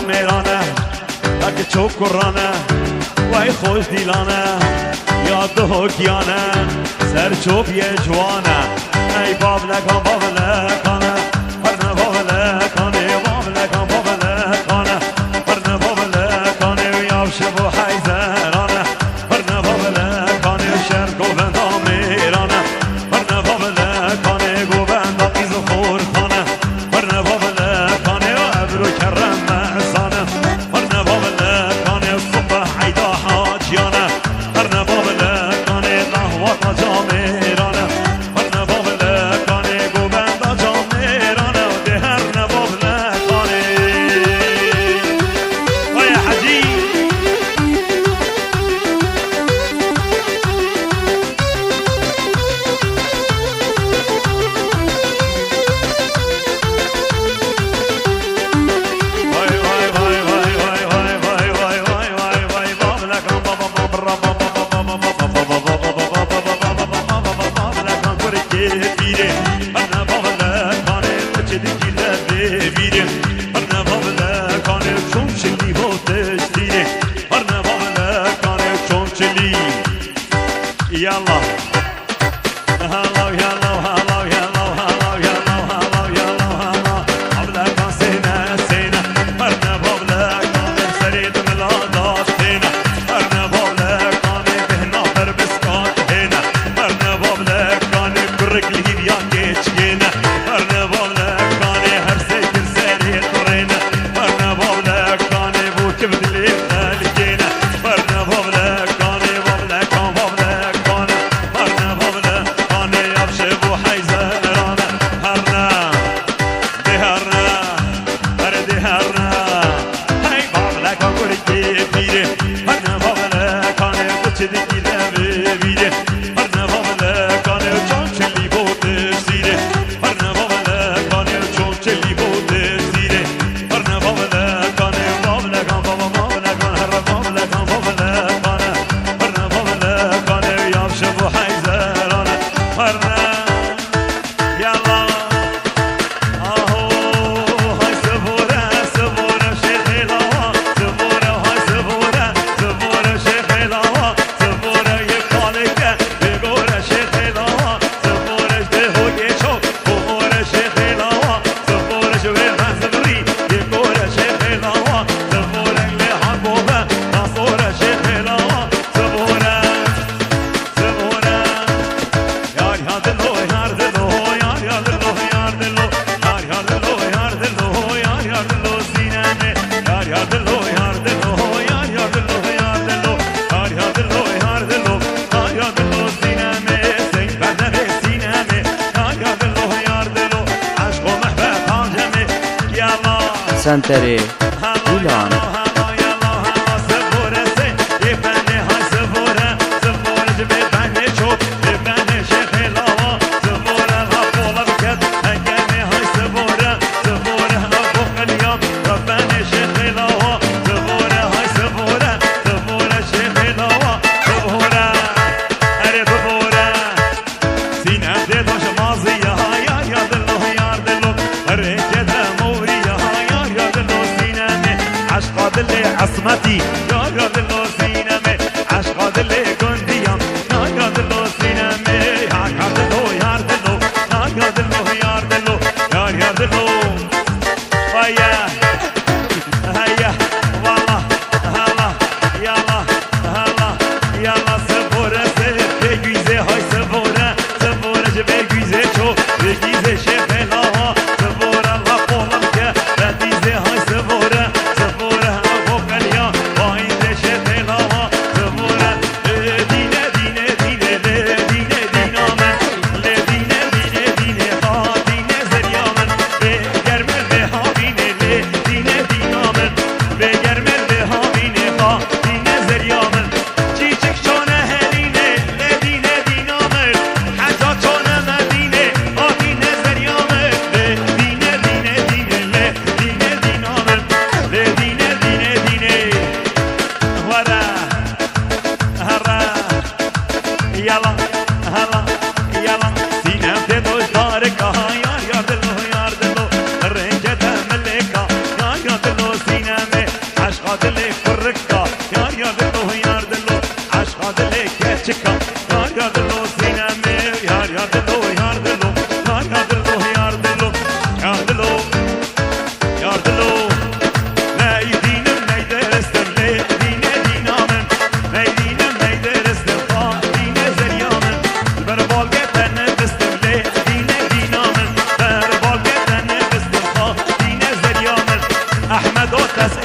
میرانه اگه چوک کرانه وای خوش دیلانه یاد حکیانه سر چوب یه جوانه ای بابلکان بابلکانه فرنه بابلکانه بابلکان بابلکانه فرنه بابلکانه ویاب شب و حیزرانه فرنه بابلکانه شهر گوبندا میرانه فرنه بابلکانه گوبندا قیز و خورخانه فرنه بابلکانه و ابرو کرم محسانه فرنه بابلکانه صبح عیدا حاجیانه فرنه بابلکانه قهوة جامیرانه فرنه بابلکانه گوبندا جامیرانه و دهرنه بابلکانه وای حجی يلا هلا يلا هلا يلا هلا يلا هلا يلا هلا قبلك سنة سنة مرنا بابلك كان سريد ملادات هنا مرنا بابلك كان بهنا بربسكات هنا مرنا بابلك كان برك لهيبيا كيتش هنا مرنا بابلك كان هرسيك سريد قرينا مرنا بابلك كان بو كبد اللي خالجينا مرنا بابلك كان بابلك كان بابلك سنتر گولان عصمتي يا يا دلو سينامي عشق دلي كنديام يا يا دلو سينامي يا يا دلو يا دلو يا يا دلو يا دلو يا يا دلو هيا هيا والله هلا يلا هلا يلا سبورة بگویزه های سبورة سبورة جه بگویزه چو بگویزه شفلا ها سبورة لا قولم که ردیزه های سبورة سبورة وای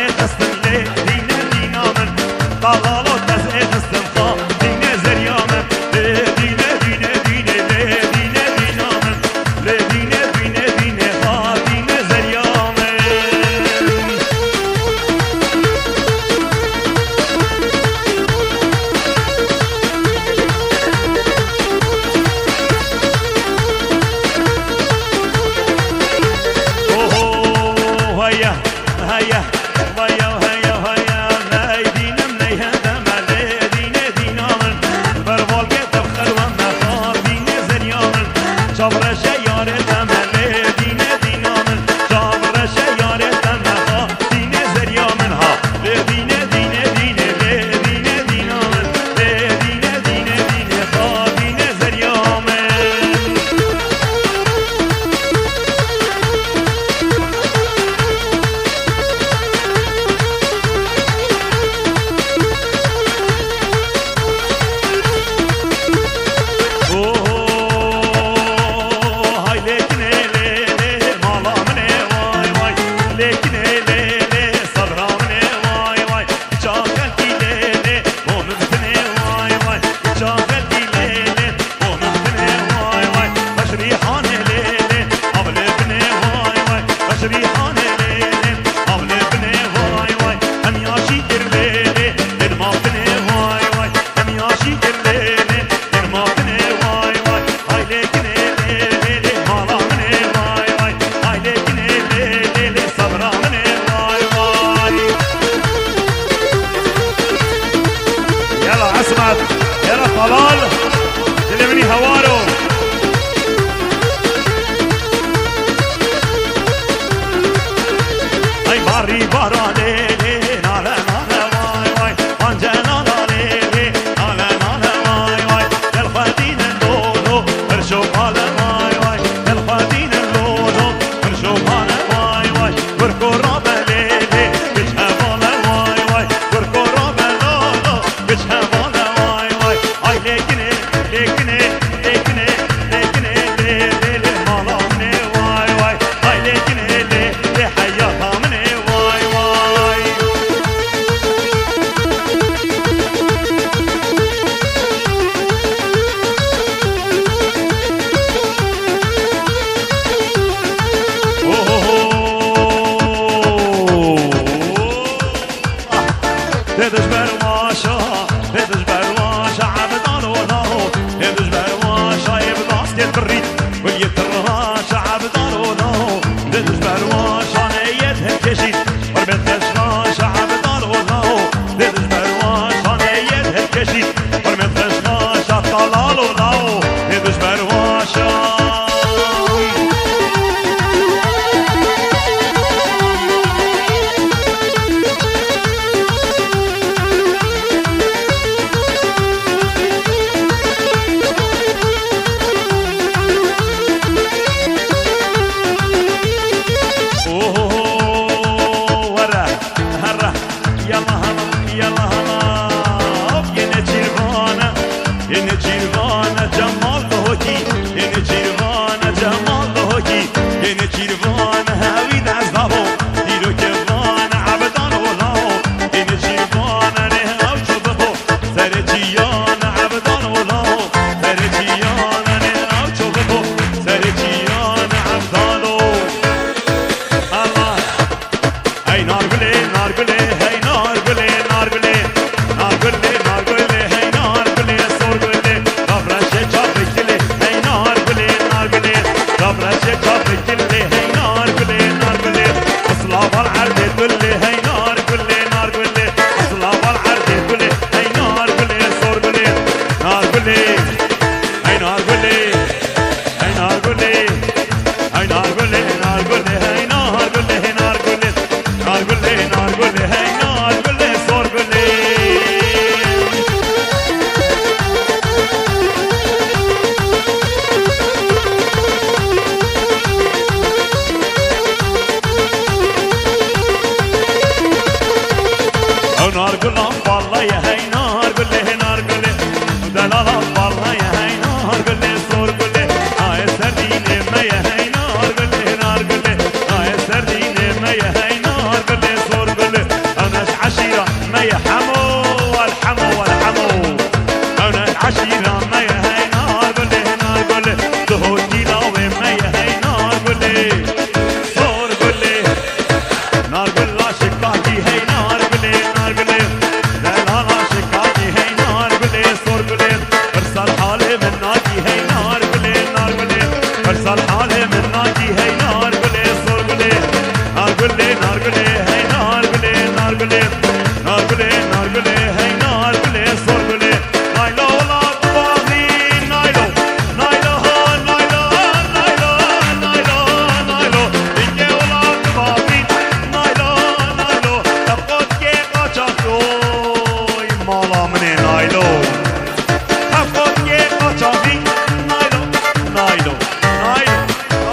قسم لي دينا دينا من طلالو تزعي قسم خا دينا زريا من دينا دينا دينا دينا دينا من دينا دينا دينا خا دينا زريا من هيا هيا هيا هيا هيا ناي دينا مني هذا مالي دينا دينا من برفال قد بخلوة ما خار دينا زريا من جبر شيارة مالي دينا دينا من جبر شيارة ما خار دينا زريا منها دينا دينا دينا دينا دينا من دينا دينا دينا خار دينا زريا من هاي لكن ليلي مالا مني واي واي لكن ليلي صبرا مني واي واي شاغلتي ليلي وممتني واي واي شاغلتي ليلي وممتني واي واي بشريحان ليلي أبلبني واي واي بشريحان ليلي أبلبني واي واي هم ياشي ليلي الماطني واي واي هم ياشي ليلي الماطني واي واي هاي لكن ليلي مالا مني واي واي هاي لكن ليلي صبرا مني واي واي يلا عصمت يلا طلال تلمني هوارو هاي باري بارا ليلي نالا نالا واي واي وانجا نالا ليلي نالا نالا واي واي للخدين اللولو ارشو بالا واي واي للخدين اللولو ارشو بالا واي واي وركو رابا ليلي بجها بالا واي واي وركو رابا لولو بجها بالا واي واي هاي لكني لكني لكني لكني ليلي مالا مني واي واي هاي لكني ليلي حياتها مني واي واي هدش برواشا هدش برواشا عبدان وناهو هدش برواشا يبداس تبريد ويترهاشا عبدان وناهو هدش برواشا نيت هالكشيد وربت خشخاشا عبدان وناهو هدش برواشا نيت هالكشيد وربت خشخاشا طلال وناهو هدش برواشا هيا حمو والحمو والحمو انا العشيرة ما هي نار قولي نار قولي دهوتي لاوي ما هي نار قولي صور قولي نار قولي شكاكي هي نار قولي نار قولي لا لا لا شكاكي هي نار قولي صور قولي ارسل حالي من ناجي هي نار قولي نار قولي ارسل حالي من ناجي هي نار قولي صور قولي نار قولي نار قولي هي نار قولي نار قولي نار قولي نار قولي هي نار قولي صور قولي نايلو لا بابي نايلو نايلو نايلو نايلو نايلو نايلو ديكي ولا بابي نايلو نايلو تبقى كي قاچاكوي مالا مني نايلو تبقى كي قاچاكي نايلو نايلو نايلو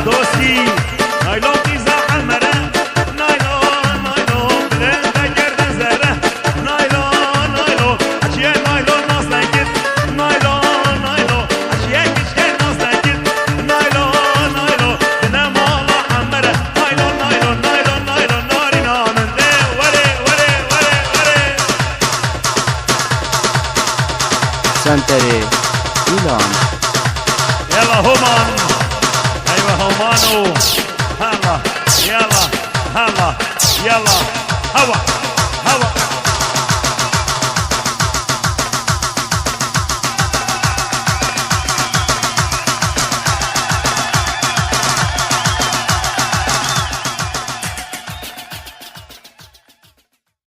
دوسي نايلو بيزا حمرا نايلو نايلو بلندا جردن زرا نايلو نايلو اشياء نايلو ناس لكت نايلو نايلو اشياء كشكل ناس لكت نايلو نايلو بنا مالا حمرا نايلو نايلو نايلو نايلو ناري نانن ولي ولي ولي ولي سنتري إيلان يلا هومان هومانو هلا يلا هلا يلا هوا هوا